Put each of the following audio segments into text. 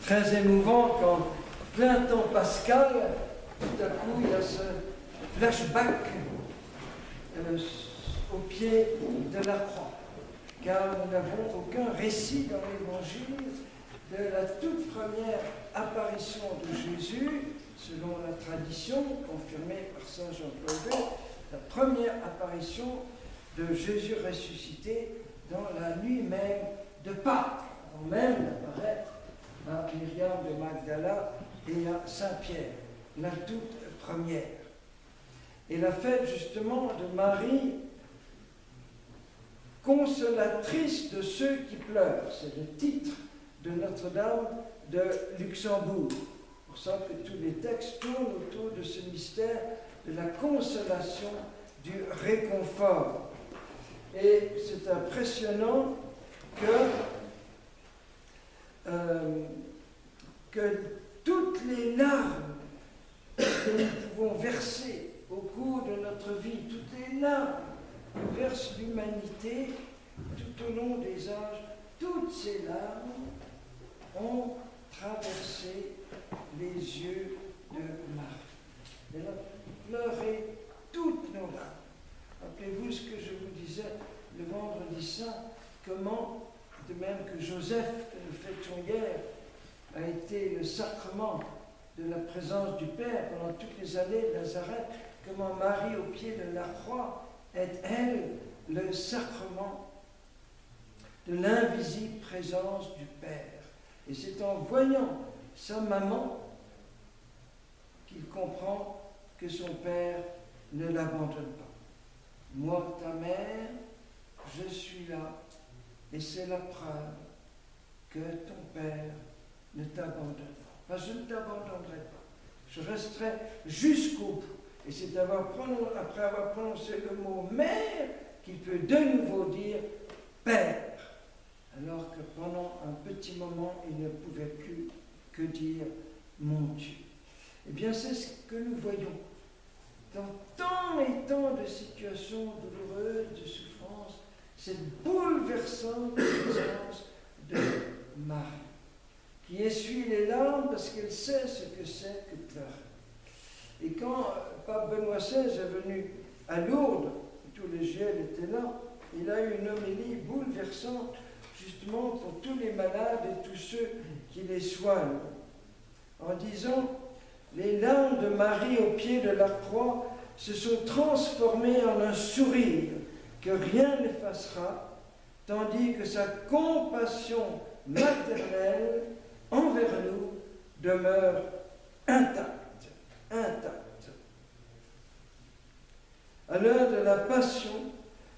très émouvant quand, plein temps pascal, tout à coup il y a ce flashback au pied de la croix. Car nous n'avons aucun récit dans l'Évangile de la toute première apparition de Jésus, selon la tradition confirmée par saint Jean-Paul II, la première apparition de Jésus ressuscité dans la nuit même de Pâques, avant même d'apparaître à Myriam de Magdala et à Saint-Pierre, la toute première. Et la fête justement de Marie, consolatrice de ceux qui pleurent, c'est le titre de Notre-Dame de Luxembourg. C'est pour ça que tous les textes tournent autour de ce mystère de la consolation, du réconfort. Et c'est impressionnant que toutes les larmes que nous pouvons verser au cours de notre vie, toutes les larmes que verse l'humanité tout au long des âges, toutes ces larmes ont traversé les yeux de Marie. Elle a pleuré toutes nos larmes. Rappelez-vous ce que je vous disais le vendredi saint, comment, de même que Joseph, que nous fêtions hier, a été le sacrement de la présence du Père pendant toutes les années de Nazareth, comment Marie au pied de la croix est, elle, le sacrement de l'invisible présence du Père. Et c'est en voyant sa maman qu'il comprend que son Père ne l'abandonne pas. Moi, ta mère, je suis là, et c'est la preuve que ton Père ne t'abandonne pas. Je ne t'abandonnerai pas. Je resterai jusqu'au bout. Et c'est après avoir prononcé le mot mère qu'il peut de nouveau dire Père. Alors que pendant un petit moment, il ne pouvait plus que dire mon Dieu. Eh bien, c'est ce que nous voyons dans tant et tant de situations douloureuses, de souffrances, cette bouleversante présence de Marie, qui essuie les larmes parce qu'elle sait ce que c'est que pleurer. Et quand Pape Benoît XVI est venu à Lourdes, tous les GL étaient là, il a eu une homélie bouleversante justement pour tous les malades et tous ceux qui les soignent, en disant « Les larmes de Marie au pied de la croix se sont transformées en un sourire que rien n'effacera, tandis que sa compassion maternelle envers nous demeure intacte, intacte. » À l'heure de la passion,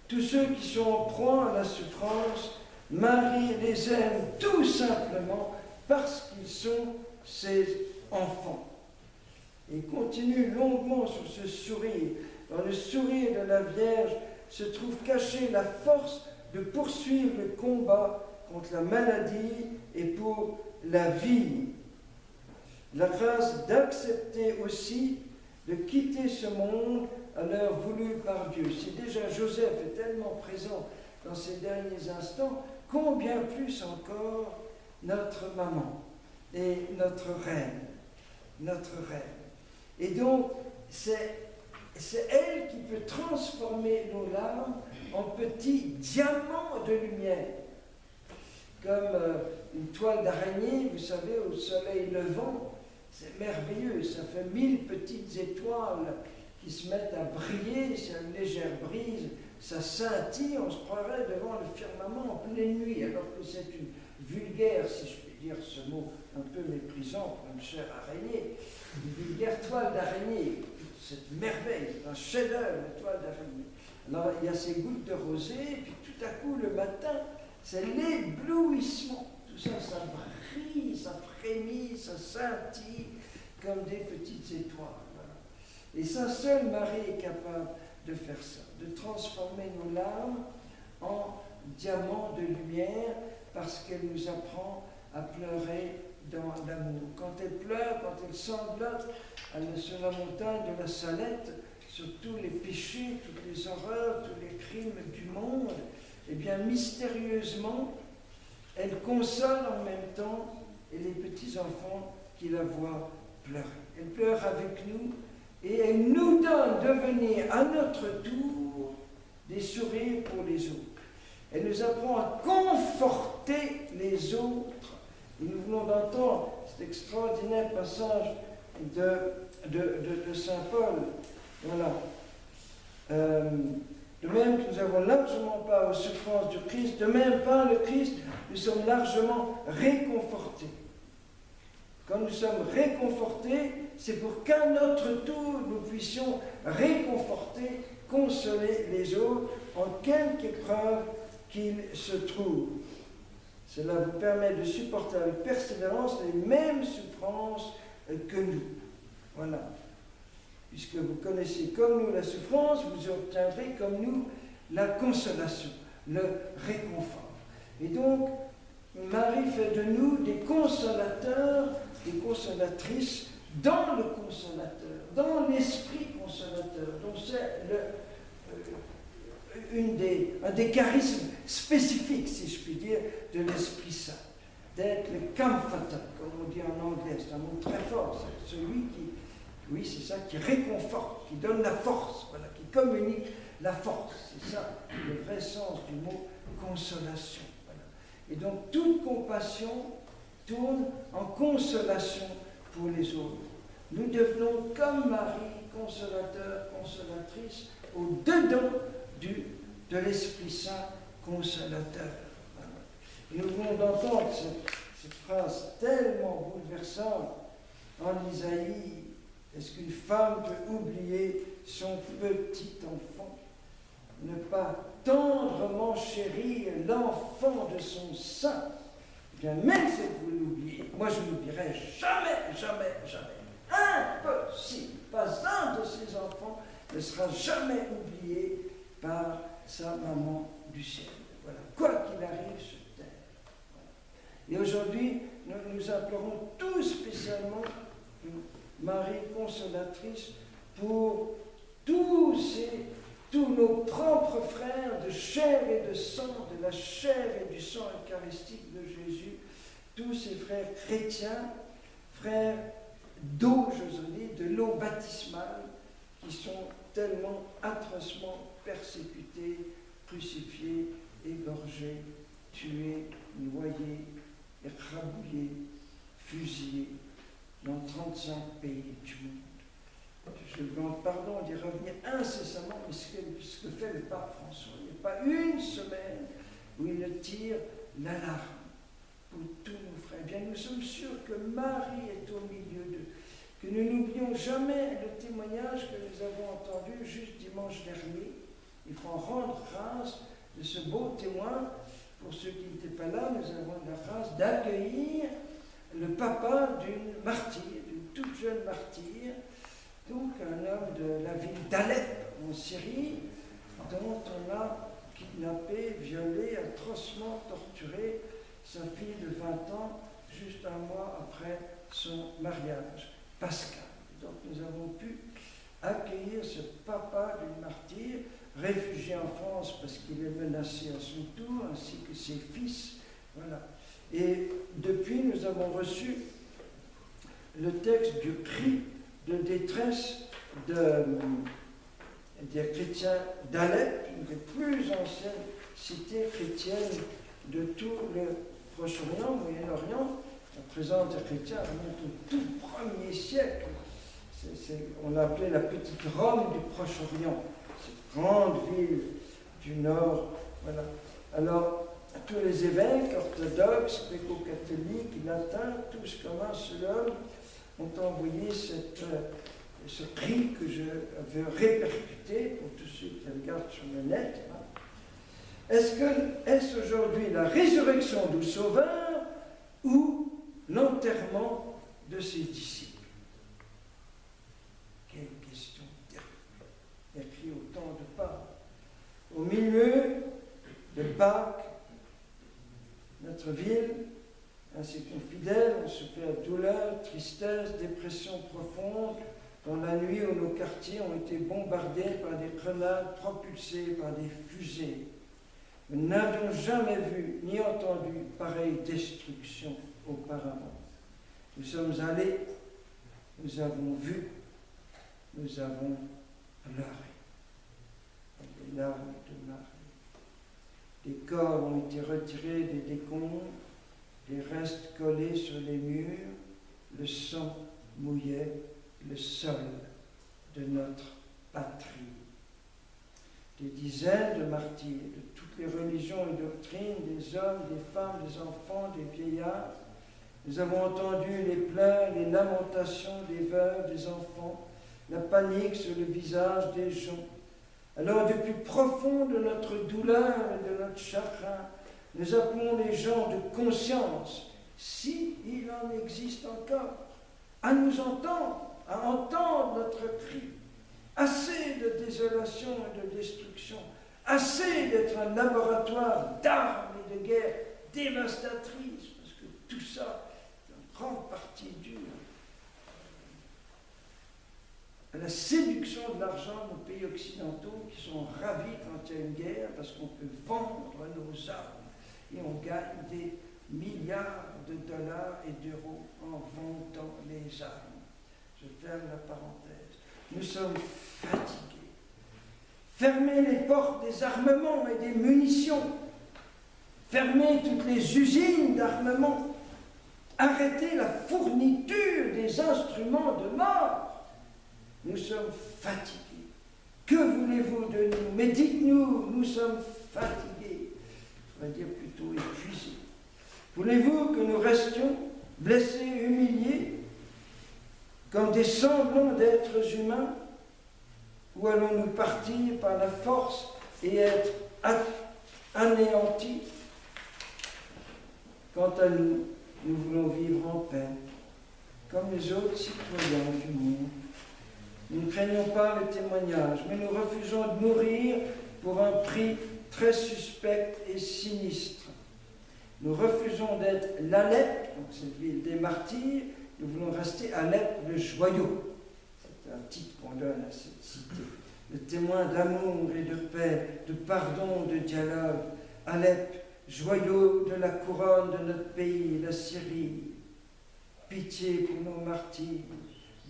tous ceux qui sont en proie à la souffrance, Marie les aime tout simplement parce qu'ils sont ses enfants. Et continue longuement sur ce sourire. Dans le sourire de la Vierge se trouve cachée la force de poursuivre le combat contre la maladie et pour la vie. La grâce d'accepter aussi de quitter ce monde à l'heure voulue par Dieu. Si déjà Joseph est tellement présent dans ces derniers instants, combien plus encore notre maman et notre reine. Notre reine. Et donc, c'est elle qui peut transformer nos larmes en petits diamants de lumière. Comme une toile d'araignée, vous savez, au soleil levant, c'est merveilleux, ça fait 1000 petites étoiles qui se mettent à briller, c'est une légère brise, ça scintille, on se croirait devant le firmament en pleine nuit, alors que c'est une vulgaire, si je puis dire ce mot un peu méprisant pour une chère araignée, une vulgaire toile d'araignée, cette merveille, c'est un chef-d'œuvre, la toile d'araignée. Alors il y a ces gouttes de rosée, et puis tout à coup le matin, c'est l'éblouissement, tout ça, ça brille, ça frémit, ça scintille comme des petites étoiles. Voilà. Et ça, seule Marie est capable de faire ça, de transformer nos larmes en diamants de lumière, parce qu'elle nous apprend à pleurer dans l'amour. Quand elle pleure, quand elle sanglote sur la montagne de la Salette, sur tous les péchés, toutes les horreurs, tous les crimes du monde, eh bien mystérieusement, elle console en même temps, elle des petits-enfants qui la voient pleurer. Elle pleure avec nous et elle nous donne de venir à notre tour des sourires pour les autres. Elle nous apprend à conforter les autres. Et nous venons d'entendre cet extraordinaire passage de Saint Paul. Voilà. De même que nous avons largement part aux souffrances du Christ, de même par le Christ, nous sommes largement réconfortés. Quand nous sommes réconfortés, c'est pour qu'à notre tour, nous puissions réconforter, consoler les autres en quelque épreuve qu'ils se trouvent. Cela vous permet de supporter avec persévérance les mêmes souffrances que nous. Voilà. Puisque vous connaissez comme nous la souffrance, vous obtiendrez comme nous la consolation, le réconfort. Et donc, Marie fait de nous des consolateurs, des consolatrices dans le consolateur, dans l'esprit consolateur. Donc c'est un des charismes spécifiques, si je puis dire, de l'Esprit Saint. D'être le comforter, comme on dit en anglais, c'est un mot très fort, c'est celui qui, oui, c'est ça, qui réconforte, qui donne la force, voilà, qui communique la force. C'est ça le vrai sens du mot consolation. Voilà. Et donc toute compassion tourne en consolation pour les autres. Nous devenons comme Marie, consolateur, consolatrice, au-dedans de l'Esprit Saint consolateur. Voilà. Et nous venons d'entendre cette phrase tellement bouleversante en Isaïe. Est-ce qu'une femme peut oublier son petit enfant? Ne pas tendrement chérir l'enfant de son sein? Eh bien, même si vous l'oubliez, moi je ne l'oublierai jamais, jamais, jamais. Impossible. Pas un de ces enfants ne sera jamais oublié par sa maman du ciel. Voilà. Quoi qu'il arrive sur terre. Voilà. Et aujourd'hui, nous implorons tout spécialement Marie consolatrice pour tous nos propres frères de chair et de sang, de la chair et du sang eucharistique de Jésus, tous ces frères chrétiens, frères d'eau, j'ose dire, de l'eau baptismale, qui sont tellement atrocement persécutés, crucifiés, égorgés, tués, noyés, écrabouillés, fusillés dans 35 pays du monde. Je vous demande pardon d'y revenir incessamment, mais ce que fait le pape François. Il n'y a pas une semaine où il ne tire l'alarme pour tous nos frères. Eh bien, nous sommes sûrs que Marie est au milieu d'eux, que nous n'oublions jamais le témoignage que nous avons entendu juste dimanche dernier. Il faut en rendre grâce de ce beau témoin. Pour ceux qui n'étaient pas là, nous avons la grâce d'accueillir le papa d'une martyre, d'une toute jeune martyre, donc un homme de la ville d'Alep en Syrie, dont on a kidnappé, violé, atrocement torturé sa fille de 20 ans, juste un mois après son mariage, Pascal. Donc nous avons pu accueillir ce papa d'une martyre, réfugié en France parce qu'il est menacé à son tour, ainsi que ses fils. Voilà. Et depuis, nous avons reçu le texte du cri de détresse des chrétiens d'Alep, une des plus anciennes cités chrétiennes de tout le Proche-Orient, Moyen-Orient. La présence des chrétiens remonte au tout premier siècle. On l'appelait la petite Rome du Proche-Orient, cette grande ville du Nord. Voilà. Alors, tous les évêques orthodoxes, gréco-catholiques, latins, tous comme un seul homme, ont envoyé ce cri que je veux répercuter pour tous ceux qui regardent sur le net. Est-ce aujourd'hui la résurrection du Sauveur ou l'enterrement de ses disciples? Quelle question terrible, écrit au temps de Pâques. Au milieu de Pâques, notre ville, ainsi qu'un fidèle, on se fait à douleur, tristesse, dépression profonde, dans la nuit où nos quartiers ont été bombardés par des grenades propulsées par des fusées. Nous n'avions jamais vu ni entendu pareille destruction auparavant. Nous sommes allés, nous avons vu, nous avons pleuré. Les larmes de Marie. Les corps ont été retirés des décombres, les restes collés sur les murs, le sang mouillait le sol de notre patrie. Des dizaines de martyrs de toutes les religions et doctrines, des hommes, des femmes, des enfants, des vieillards. Nous avons entendu les pleurs, les lamentations des veuves, des enfants, la panique sur le visage des gens. Alors, du plus profond de notre douleur et de notre chagrin, nous appelons les gens de conscience, si il en existe encore, à nous entendre, à entendre notre cri. Assez de désolation et de destruction, assez d'être un laboratoire d'armes et de guerre dévastatrices, parce que tout ça est en grande partie dû à la séduction de l'argent de nos pays occidentaux qui sont ravis quand il y a une guerre parce qu'on peut vendre nos armes et on gagne des milliards de dollars et d'euros en vendant les armes. Je ferme la parenthèse. Nous sommes fatigués. Fermez les portes des armements et des munitions. Fermez toutes les usines d'armement. Arrêtez la fourniture des instruments de mort. Nous sommes fatigués. Que voulez-vous de nous? Mais dites-nous, nous sommes fatigués. On va dire plutôt épuisés. Voulez-vous que nous restions blessés, humiliés, comme des semblants d'êtres humains, ou allons-nous partir par la force et être anéantis? Quant à nous, nous voulons vivre en paix, comme les autres citoyens du monde. Nous ne craignons pas le témoignage, mais nous refusons de mourir pour un prix très suspect et sinistre. Nous refusons d'être l'Alep, donc cette ville des martyrs. Nous voulons rester Alep, le joyau. C'est un titre qu'on donne à cette cité. Le témoin d'amour et de paix, de pardon, de dialogue. Alep, joyau de la couronne de notre pays, la Syrie. Pitié pour nos martyrs.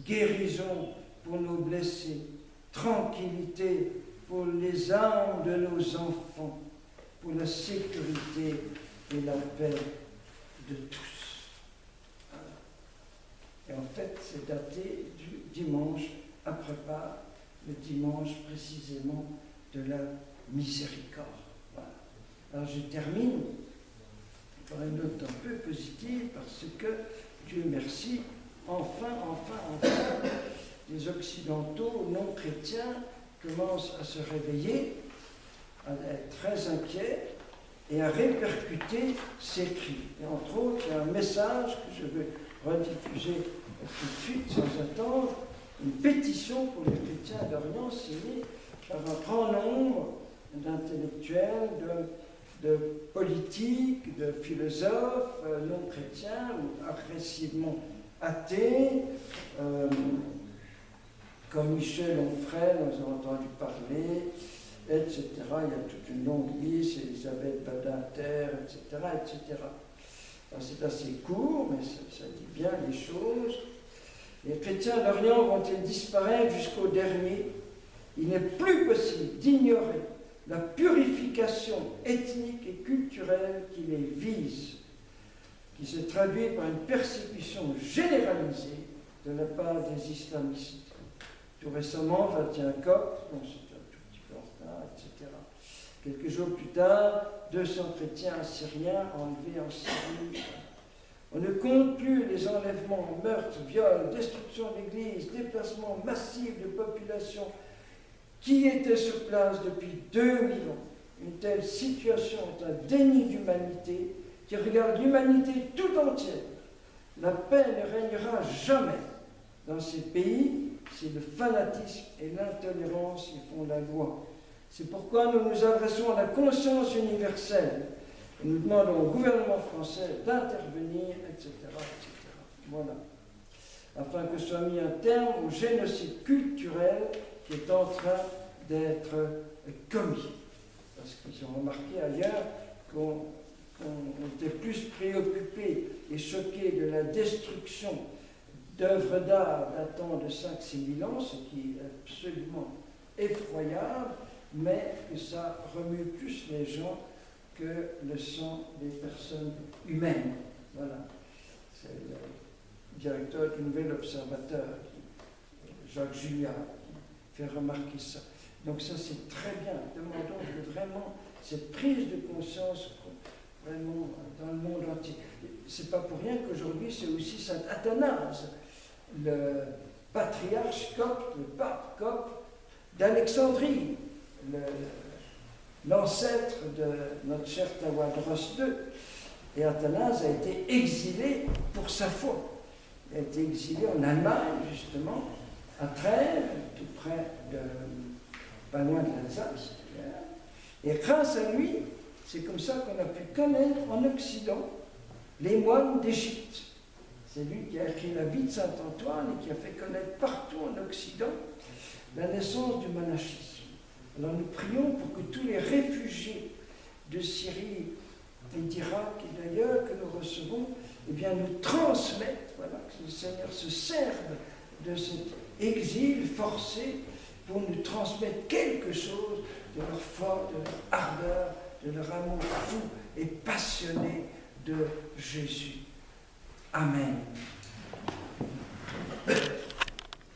Guérison pour nos blessés. Tranquillité pour les âmes de nos enfants. Pour la sécurité et la paix de tous. Et en fait, c'est daté du dimanche après Pâques, le dimanche précisément de la miséricorde. Voilà. Alors je termine par une note un peu positive parce que, Dieu merci, enfin, les Occidentaux non chrétiens commencent à se réveiller, à être très inquiets et à répercuter ces cris. Et entre autres, il y a un message que je veux rediffuser tout de suite, sans attendre, une pétition pour les chrétiens d'Orient signée par un grand nombre d'intellectuels, de politiques, de philosophes non chrétiens ou agressivement athées, comme Michel Onfray, nous avons entendu parler, etc. Il y a toute une longue liste, Elisabeth Badinter, etc., etc. C'est assez court, mais ça dit bien les choses. Les chrétiens d'Orient vont-ils disparaître jusqu'au dernier? Il n'est plus possible d'ignorer la purification ethnique et culturelle qui les vise, qui se traduit par une persécution généralisée de la part des islamistes. Tout récemment, 21 Coptes, bon, c'est un tout petit peu en retard, etc. Quelques jours plus tard, 200 chrétiens assyriens enlevés en Syrie. On ne compte plus les enlèvements, meurtres, viols, destruction d'églises, déplacements massifs de population qui étaient sur place depuis 2000 ans. Une telle situation est un déni d'humanité qui regarde l'humanité tout entière. La paix ne régnera jamais dans ces pays si le fanatisme et l'intolérance y font la loi. C'est pourquoi nous nous adressons à la conscience universelle et nous demandons au gouvernement français d'intervenir, etc., etc. Voilà. Afin que soit mis un terme au génocide culturel qui est en train d'être commis. Parce qu'ils ont remarqué ailleurs qu'on on était plus préoccupés et choqués de la destruction d'œuvres d'art datant de 5-6 000 ans, ce qui est absolument effroyable, mais que ça remue plus les gens que le sang des personnes humaines. Voilà. C'est le directeur du Nouvel Observateur, Jacques Julliard, qui fait remarquer ça. Donc ça, c'est très bien. Demandons que vraiment cette prise de conscience vraiment dans le monde entier. C'est pas pour rien qu'aujourd'hui, c'est aussi saint Athanase, le patriarche copte, le pape copte d'Alexandrie, l'ancêtre de notre cher Tawadros II. Et Athanase a été exilé pour sa foi. Il a été exilé en Allemagne, justement, à Trèves, tout près de, pas loin de l'Alsace. Et grâce à lui, c'est comme ça qu'on a pu connaître en Occident les moines d'Égypte. C'est lui qui a écrit la vie de saint Antoine et qui a fait connaître partout en Occident la naissance du monachisme. Alors nous prions pour que tous les réfugiés de Syrie et d'Irak et d'ailleurs que nous recevons, eh bien nous transmettent, voilà, que le Seigneur se serve de cet exil forcé pour nous transmettre quelque chose de leur foi, de leur ardeur, de leur amour fou et passionné de Jésus. Amen.